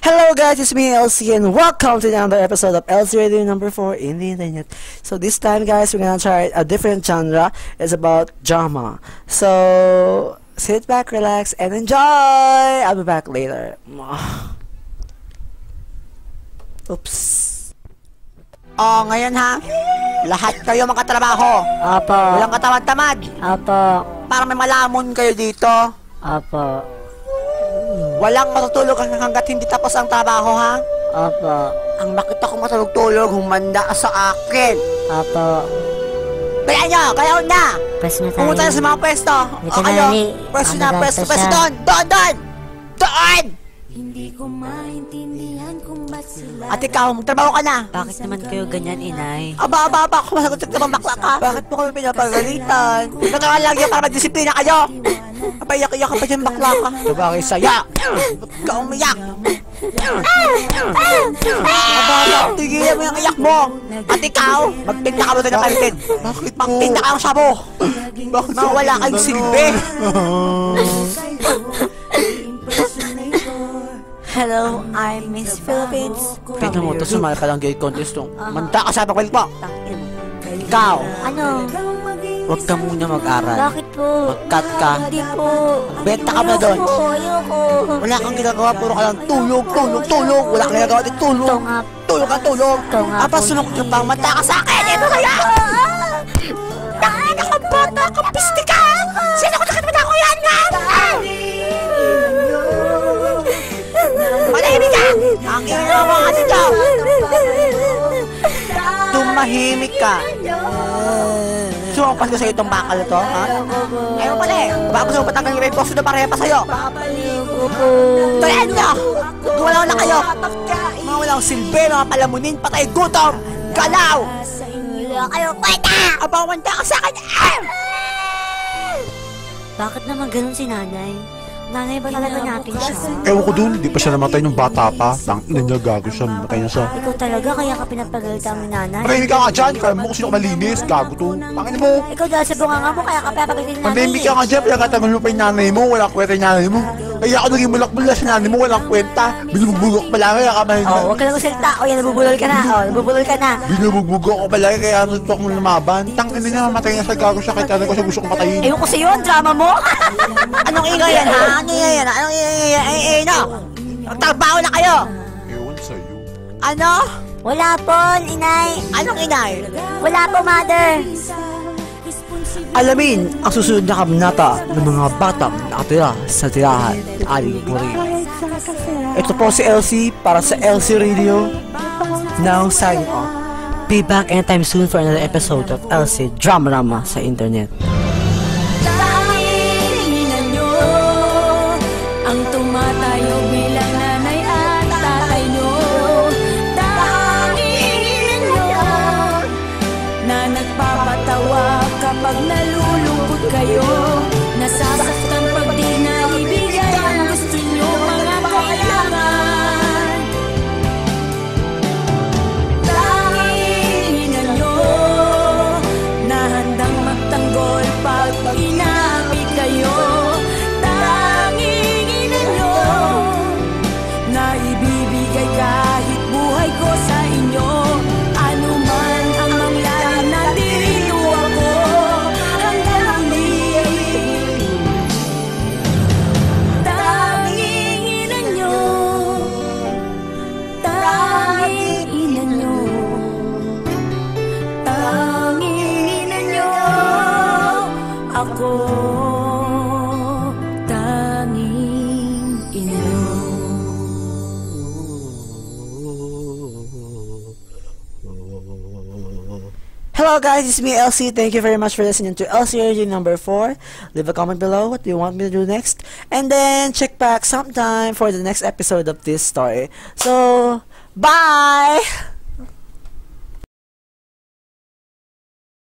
Hello guys, it's me LC and welcome to another episode of LC Radio number 4 in the internet. So this time guys, we're gonna try a different genre. It's about drama. So sit back, relax, and enjoy! I'll be back later. Oops. Oh, ngayon ha? Lahat kayo makatrabaho. Apo. Walang katamad-tamad. Apo. Para may malamon kayo dito. Apo. Walang matutulog hanggat hindi tapos ang trabaho ha? Apo. Ang makita ko matulog-tulog, humanda sa akin. Apo. Kaya nyo, kayo na! Pwesto na tayo. Pumunta na sa mga pwesto. Dito O na, kayo, Lali. pwesto na, Ano pwesto, ganito pwesto siya? doon! Doon, doon! Doon! Hindi ko maintindihan kung ba't sila At ikaw, magtrabaho ka na. Bakit naman kayo ganyan, inay? Aba, kung masagot ka bang bakla ka? Bakit mo kami pinapagalitan? Nagkakaan lang yan para magdisiplina kayo! Kapaiyak-iyak ka pa dyan bakla ka. Diba kayo saya? Ba't ka umiyak? Aba, tigilan mo yung iyak mo! At ikaw, magtinda ka mo tayo ng kalitin. Bakit po? Magtinda ka ng sabo! Bakit wala kayong silbi? Hello, I'm Miss Philippines. Tignan mo, ito sumali ka lang gay contest nung manda ka sa pakwil po. Ikaw, Ano? huwag ka muna mag-aral. Bakit po? Mag-cut ka. Hindi po. Benta ka na doon. Ayoko. Wala kang ginagawa, puro ka lang tulog. Wala kang ginagawa, di tulog. Ito nga. Tulog. Ito nga Apa, po. sunok ka pang mata ka sa akin. Ito kaya. Nakita ka bata, kapiste ka. Sino ko nakita ko yan nga? Manahimik ka! Ang ina mo ka dito! Tumahimik ka! Sumapas ko sa'yo itong bakal na to, ha? Ayaw pala eh! Bago sa upatang kang ibig posto na pareha pa sa'yo! Tuloyan nyo! Gumalaw na kayo! Mga walang silbi, mga palamunin, patay gutom! Galaw! Wala kayo kwenta! Abawanta ka sa akin! Bakit naman ganun si nanay? Nanay ba talaga natin siya? Ewan ko dun, di pa siya namatay nung bata pa. Tangina niya, gago siya, namatay na siya. Ikaw talaga kaya ka pinapagalitan ni nanay? Manahimik ka nga dyan, kaya mo kung sino ka malinis, gago to. Tangina mo, Ikaw dahil sa bunganga mo kaya ka pinapagalitan ni nanay. manahimik ka nga dyan, pinagkatagal mo pa yung nanay mo, walang kwenta yung nanay mo. Kaya ako naging bulak-bulak sa nanay mo, walang kwenta. Binubugbugok pa lang, kaya ka mahal Oh, huwag ka lang magsalita. O yan, nabubulol ka na. Oh, nabubulol ka na. Binubugbugok ko pala, kaya nandito ako lumaban. Tangina niya, matay na sa gago siya, kaya talaga siya gusto kong patayin. Ayun ko sa'yo, ang drama mo. Anong ingay yan, ha? Anong ingay yan? Anong ingay yan? Ay, no! Magtrabaho na kayo! Ewan sa'yo. Ano? Wala po, inay. Anong inay? Wala po, mother. Alamin ang susunod na kabanata ng mga batang nakatira sa tirahan Aling Buril. Ito po si LC para sa LC Radio. Now signing off. Be back anytime soon for another episode of LC Drama sa internet. Tanginan nyo ang tumatayo bilang nanay at tatay nyo. Tanginan nyo na nagpapatawa kapag nalulungkot kayo. Nasasaktan pag di naibigay ang gusto nyo mga kailangan. Tanginan nyo na handang magtanggol pag inapi kayo. Tanginan nyo na ibibigay kahit buhay ko sa inyo. Ano man ang mangyari, nandito ako hanggang huli. Tanginan nyo, tanginan nyo, tanginan nyo ako, tanging ina nyo. Hello guys, it's me LC. Thank you very much for listening to LC Radio number 4. Leave a comment below what you want me to do next. And then check back sometime for the next episode of this story. So, bye!